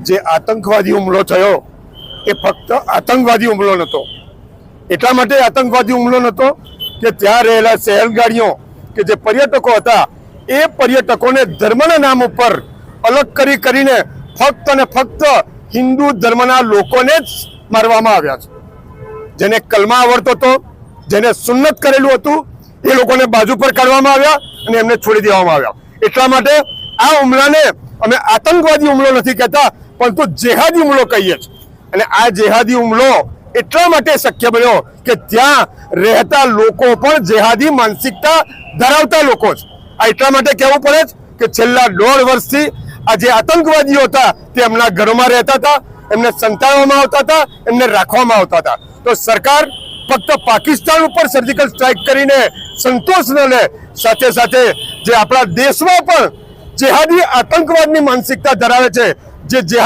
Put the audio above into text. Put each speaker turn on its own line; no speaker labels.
જે આતંકવાદી હુમલો થયો એ ફક્ત આતંકવાદી હુમલો નહોતો. એટલા માટે આતંકવાદી હુમલો નહોતો કે ત્યાં રહેલા સહેલગાડીઓ કે જે પર્યટકો હતા એ પર્યટકોને ધર્મના નામ ઉપર અલગ કરીને ફક્ત અને ફક્ત હિન્દુ ધર્મના લોકોને જ મારવામાં આવ્યા છે. જેને કલમા આવડતો હતો, જેને સુન્નત કરેલું હતું, એ લોકોને બાજુ પર કાઢવામાં આવ્યા અને એમને છોડી દેવામાં આવ્યા. એટલા માટે આ હુમલાને અમે આતંકવાદી હુમલો નથી કહેતા, પરંતુ જેહાદી હુમલો કહીએ છીએ. અને આ જેહાદી હુમલો એટલા માટે શક્ય બન્યો કે ત્યાં રહેતા લોકો પણ જેહાદી માનસિકતા ધરાવતા લોકો છે. આ એટલા માટે કહેવું પડે છે કે છેલ્લા 1.5 વર્ષથી આ જે આતંકવાદીઓ હતા તે એમના ઘરોમાં રહેતા હતા, એમને સંતાડવામાં આવતા હતા, એમને રાખવામાં આવતા હતા. તો સરકાર ફક્ત પાકિસ્તાન ઉપર સર્જિકલ સ્ટ્રાઇક કરીને સંતોષ ન લે, સાથે સાથે જે આપણા દેશમાં પણ જેહાદી આતંકવાદની માનસિકતા ધરાવે છે, જે જેહાદી